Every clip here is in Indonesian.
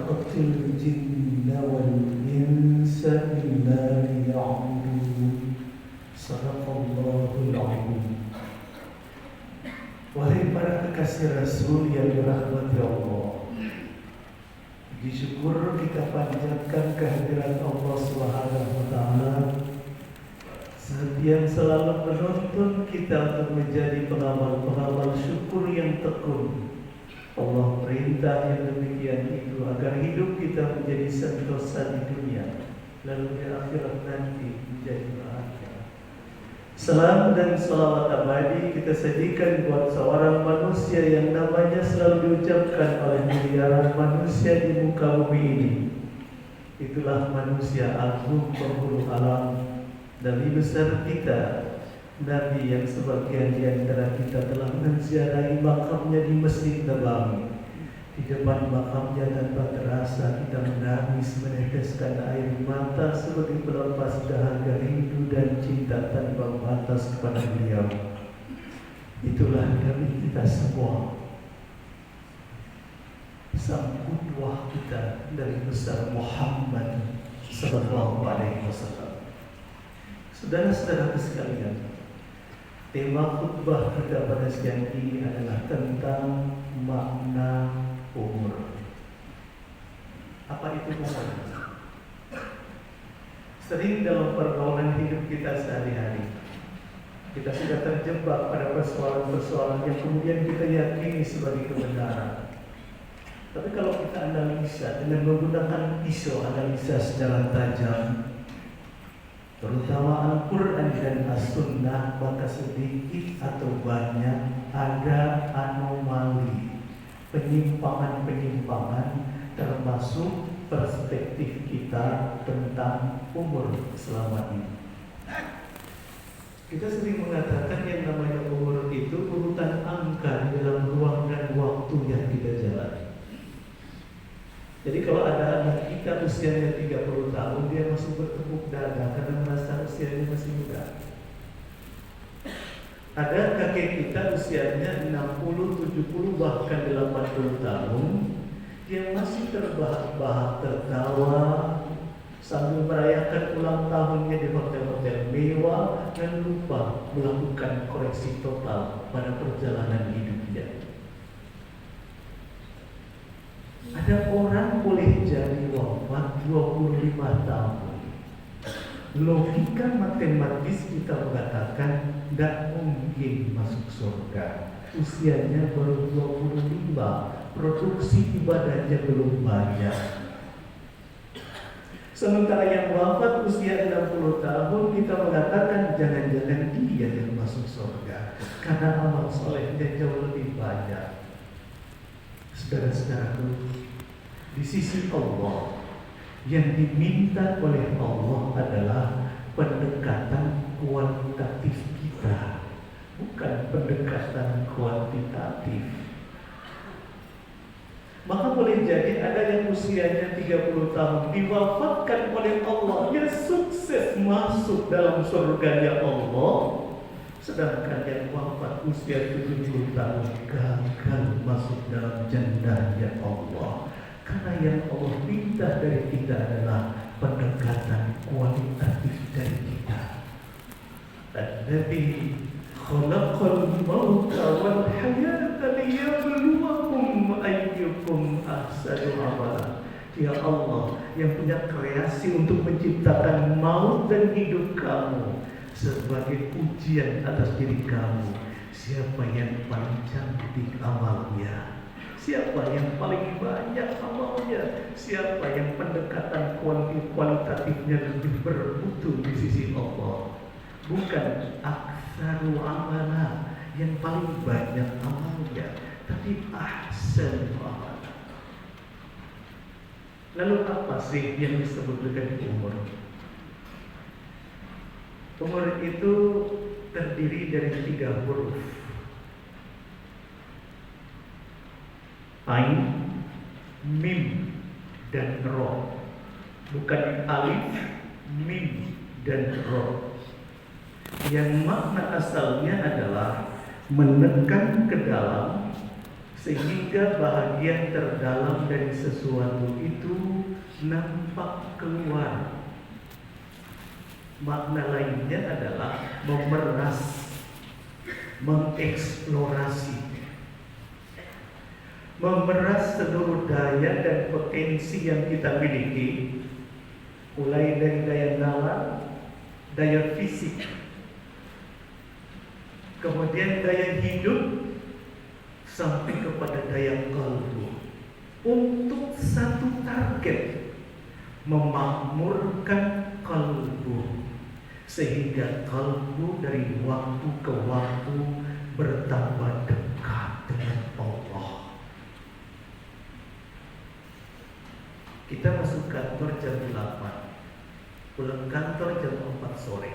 khalaqtul jinna wal insa illa liya'budun. Sadaqallahul azim. Wahai para kekasih Rasul yang dirahmati Allah, puji syukur kita panjatkan kehadirat Allah Subhanahu wa taala yang selalu menuntun kita untuk menjadi pengamal-pengamal syukur yang tekun. Allah perintah yang demikian itu agar hidup kita menjadi sentosa di dunia, lalu di akhirat nanti menjadi bahagia. Salam dan salawat abadi kita sajikan buat seorang manusia yang namanya selalu diucapkan oleh miliaran manusia di muka bumi ini. Itulah manusia agung penghulu alam, Nabi besar kita, Nabi yang sebagian di antara kita telah menziarahi makamnya di Masjid Nabawi. Di depan makamnya tanpa terasa kita menangis meneteskan air mata sebagai pelepas dahaga rindu dan cinta tanpa batas kepada beliau. Itulah Nabi kita semua, sang qudwah kita dari besar Muhammad sallallahu alaihi wasallam. Saudara-saudara sekalian, tema khutbah kita pada siang ini adalah tentang makna umur. Apa itu umur? Sering dalam pergaulan hidup kita sehari-hari, kita sudah terjebak pada persoalan-persoalan yang kemudian kita yakini sebagai kebenaran. Tapi kalau kita analisa dengan menggunakan pisau analisa secara tajam, terutama Al-Quran dan As-Sunnah, maka sedikit atau banyak ada anomali, penyimpangan-penyimpangan, termasuk perspektif kita tentang umur selama ini. Kita sering mengatakan yang namanya umur itu urutan angka di dalam ruang dan waktu yang kita jalani. Jadi kalau ada anak kita usianya 30 tahun, dia masih bertepuk dada karena merasa usianya masih muda. Ada kakek kita usianya 60, 70, bahkan 80 tahun, dia masih terbahak-bahak tertawa sambil merayakan ulang tahunnya di hotel-hotel mewah dan lupa melakukan koreksi total pada perjalanan hidupnya. Ada orang boleh jadi wafat 25 tahun. Logika matematis kita mengatakan tidak mungkin masuk surga. Usianya baru 25, produksi ibadahnya belum banyak. Sementara yang wafat usia 60 tahun, kita mengatakan jangan-jangan dia yang masuk surga karena amal solehnya jauh lebih banyak. Saudara-saudaraku, di sisi Allah yang diminta oleh Allah adalah pendekatan kualitatif kita, bukan pendekatan kuantitatif. Maka boleh jadi ada yang usianya 30 tahun diwafatkan oleh Allah, dia sukses masuk dalam surganya Allah, sedangkan yang wafat usia 70 tahun gagal masuk dalam jannahnya Allah. Karena yang Allah minta dari kita adalah pendekatan kualitatif dari kita. Alladzi khalaqal mauta wal hayata liyabluwakum ayyukum ahsanu amala. Dia Allah yang punya kreasi untuk menciptakan maut dan hidup kamu sebagai ujian atas diri kamu. Siapa yang paling cantik amalnya? Siapa yang paling banyak amalnya? Siapa yang pendekatan kualitatifnya lebih bermutu di sisi Allah? Bukan aktsaru amala, yang paling banyak amalnya, tapi ahsanu amala. Lalu apa sih yang disebut dengan umur? Umur itu terdiri dari 3 huruf. Ain, mim, dan ro. Bukan alif, mim, dan ro. Yang makna asalnya adalah menekan ke dalam sehingga bahagian terdalam dari sesuatu itu nampak keluar. Makna lainnya adalah memeras, mengeksplorasi, memeras seluruh daya dan potensi yang kita miliki, mulai dari daya nalar, daya fisik, kemudian daya hidup, sampai kepada daya kalbu, untuk satu target, memakmurkan kalbu, sehingga kalbu dari waktu ke waktu bertambah dekat dengan Allah. Kita masuk kantor jam 8, pulang kantor jam 4 sore.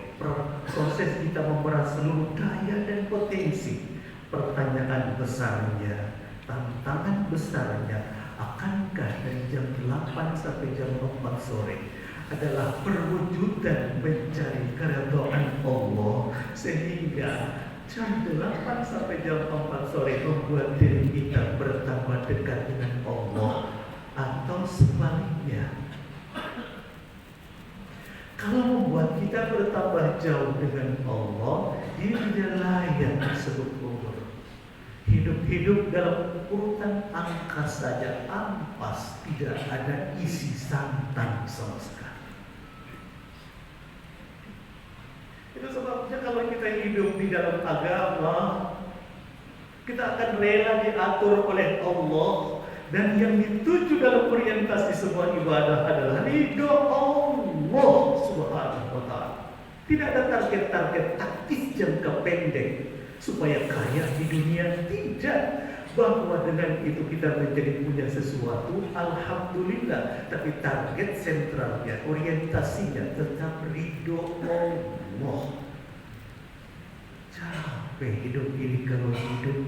Proses kita memeras seluruh daya dan potensi. Pertanyaan besarnya, tantangan besarnya, akankah dari jam 8 sampai jam 4 sore adalah perwujudan mencari keridhaan Allah, sehingga jam 8 sampai jam 4 sore membuat diri kita bertambah dekat dengan Allah, atau sebaliknya? Kalau membuat kita bertambah jauh dengan Allah, dia tidak layak disebut umur. Hidup-hidup dalam urutan angka saja ampas, tidak ada isi santan sama sekali. Itu sebabnya kalau kita hidup di dalam agama, kita akan rela diatur oleh Allah, dan yang dituju dalam orientasi semua ibadah adalah ridho Allah Subhanahu wa ta'ala. Tidak ada target-target taktis jangka pendek supaya kaya di dunia, tidak. Bahwa dengan itu kita menjadi punya sesuatu, alhamdulillah. Tapi target sentralnya, orientasinya tetap ridho Allah. Capek hidup ini kalau hidup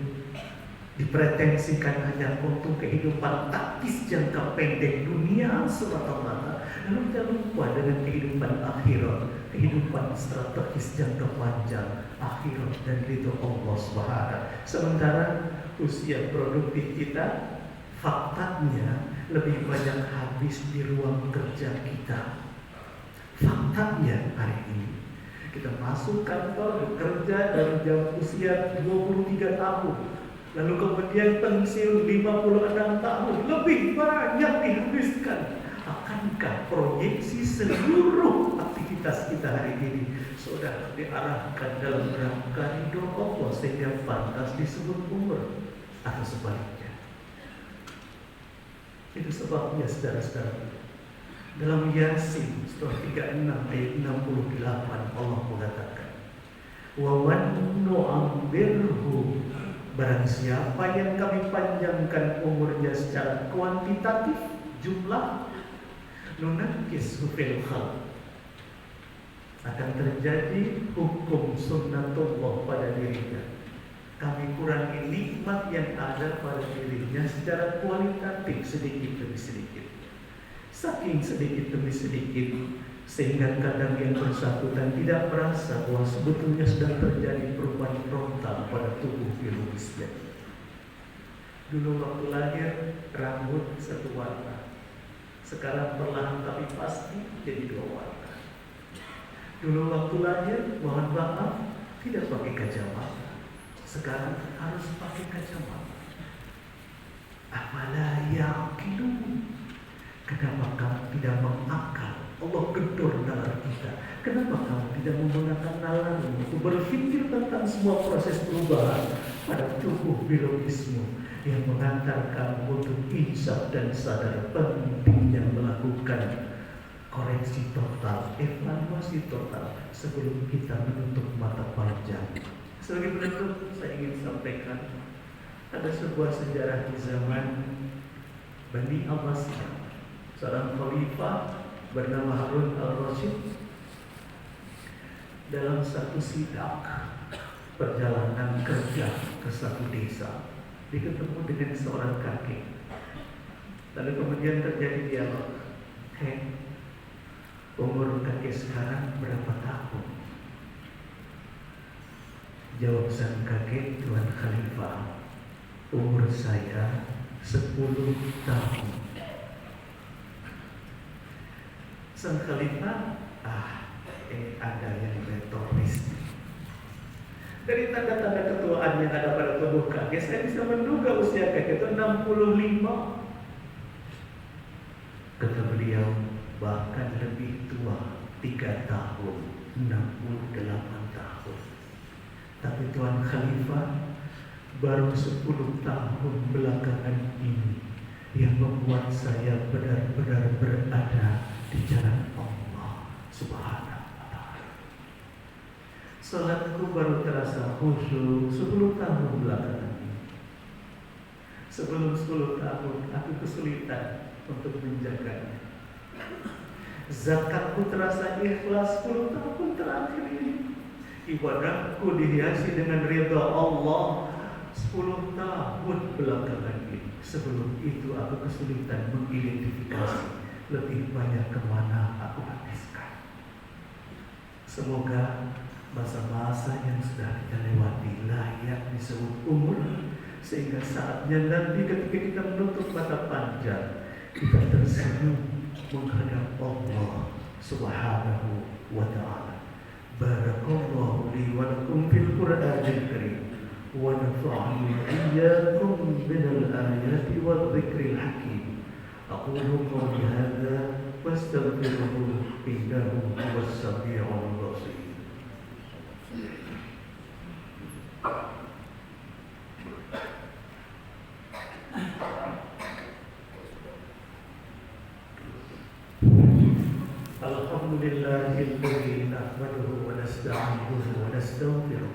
dipretensikan hanya untuk kehidupan taktis jangka pendek dunia semata-mata, lalu kita lupa dengan kehidupan akhirat, kehidupan strategis jangka panjang, akhirat dan ridho Allah Subhanahu. Sementara usia produktif kita faktanya lebih banyak habis di ruang kerja kita. Faktanya hari ini kita masuk kantor bekerja dari jam usia 23 tahun, lalu kemudian pensiun 56 tahun, lebih banyak dihabiskan. Akankah proyeksi seluruh aktivitas kita hari ini sudah diarahkan dalam rangka ridho Allah sehingga pantas disebut umur, atau sebaliknya? Itu sebabnya saudara-saudara, dalam Yasin surah 36 ayat 68 Allah mengatakan, wa man nu'ammirhu, barang siapa yang kami panjangkan umurnya secara kuantitatif, jumlah, nunakkishu fil khalq, akan terjadi hukum sunnatullah pada dirinya. Kami kurangi nikmat yang ada pada dirinya secara kualitatif, sedikit demi sedikit. Saking sedikit demi sedikit, sehingga kadang yang bersangkutan tidak merasa bahwa sebetulnya sedang terjadi perubahan frontal pada tubuh biologisnya. Dulu waktu lahir rambut satu warna, sekarang perlahan tapi pasti jadi dua warna. Dulu waktu lahir, mohon maaf, tidak pakai kacamata, sekarang harus pakai kacamata. Afala yaqilun, kenapa kamu tidak mengakal? Allah gedor nalar kita. Kenapa kamu tidak menggunakan nalarmu untuk berpikir tentang semua proses perubahan pada tubuh biologismu yang mengantar kamu untuk insaf dan sadar pentingnya melakukan koreksi total, evaluasi total sebelum kita menutup mata panjang. Sebagai penutup, saya ingin sampaikan ada sebuah sejarah di zaman Bani Abbasiyah. Seorang khalifah bernama Harun al-Rasyid dalam satu sidak perjalanan kerja ke satu desa, dia ketemu dengan seorang kakek. Lalu kemudian terjadi dialog. Umur kakek sekarang berapa tahun? Jawab sang kakek, Tuan Khalifah, umur saya 10 tahun. Sang khalifah, ini ada yang retoris. Dari tanda-tanda ketuaan yang ada pada tubuh kakek, saya bisa menduga usia kakek itu 65. Kata beliau, bahkan lebih tua, 3 tahun, 68 tahun. Tapi Tuan Khalifah baru 10 tahun belakangan ini yang membuat saya benar-benar berada di jalan Allah Subhanahu wa Ta'ala. Salatku baru terasa khusyuk 10 tahun belakangan ini. Sebelum 10 tahun aku kesulitan untuk menjaganya. Zakatku terasa ikhlas 10 tahun terakhir ini. Ibadahku dihiasi dengan ridha Allah 10 tahun belakangan ini. Sebelum itu aku kesulitan mengidentifikasi lebih banyak kemana aku habiskan. Semoga masa-masa yang sudah kita lewati layak disebut umur, sehingga saatnya nanti ketika kita menutup mata panjang, kita tersenyum menghadap Allah Subhanahu wa Ta'ala. Barakallahu li wa lakum fil Qur'anil Karim wa nafa'ani wa iyyakum minal ayati wal dzikril hakim. Aqulu qawli hadza wastaghfiruhu innahu huwas sami'ul basir. Alhamdulillahilladzi nahmaduhu wa nasta'inuhu wa nastaghfiruh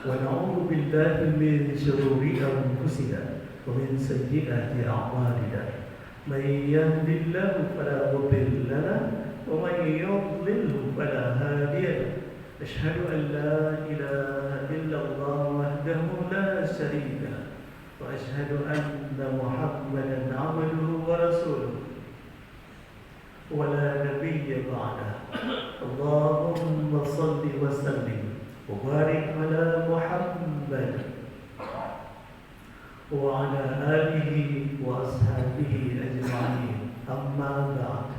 wa na'udzu billahi min shururi anfusina wa min sayyiati a'malina. May yahdihillahu fala mudilla lahu wa may yudlilhu fala hadiya lahu. Asyhadu an la ilaha illallah wahdahu la syarika lahu wa asyhadu anna Muhammadan 'abduhu wa rasuluh. ولا نبي بعده. اللهم صل وسلم وبارك على محمد وعلى آله وأصحابه أجمعين. أما بعد،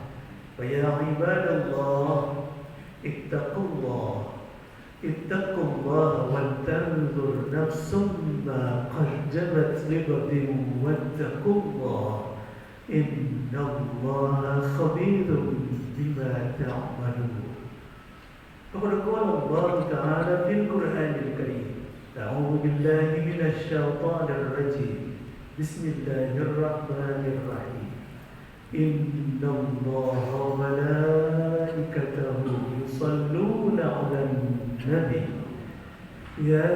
فيا عباد الله اتقوا الله ولتنظر نفس ما قدمت لغد واتقوا الله إن الله خبير بما تعملون. فقد قال الله تعالى في القرآن الكريم: أعوذ بالله من الشيطان الرجيم بسم الله الرحمن الرحيم إن الله وملائكته يصلون على النبي يا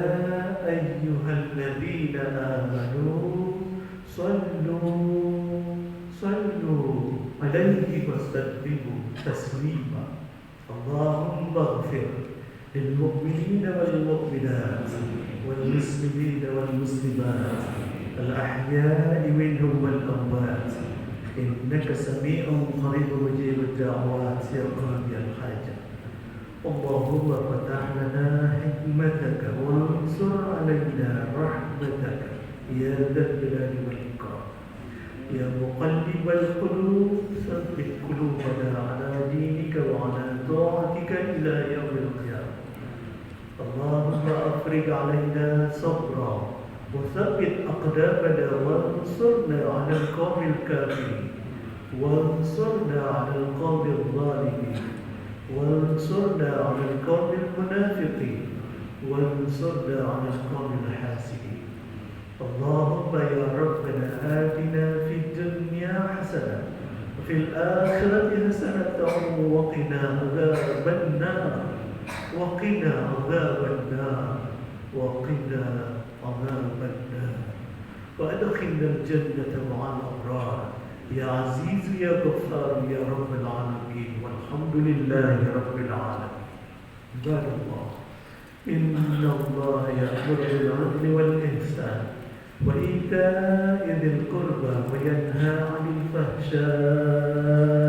أيها الذين آمنوا صلوا عليه وسلموا تسليما. اللهم اغفر للمؤمنين والمؤمنات والمسلمين والمسلمات الأحياء منهم والأموات إنك سميع قريب مجيب الدعوات يا قاضي الحاجة. اللهم فتح لنا حكمتك وانصر علينا رحمتك يا ذا الجلال والإكرام. يا مقلب القلوب ثبت قلوبنا على دينك وعلى طاعتك إلى يوم القيامة. اللهم أفرج علينا صبرا وثبت أقدامنا وانصرنا على القوم الكافرين وانصرنا على القوم الظالمين وانصرنا على القوم المنافقين وانصرنا على القوم الحاسدين. اللهم يا ربنا آتنا في الدنيا حسنة وفي الآخرة حسنة وقنا عذاب النار وقنا عذاب النار وقنا عذاب النار وأدخلنا الجنة مع الأبرار يا عزيز يا غفار يا رب العالمين. والحمد لله رب العالمين. عباد الله إن الله يأمر بالعدل والإحسان وإيتاء ذي القربى وينهى عن الفحشاء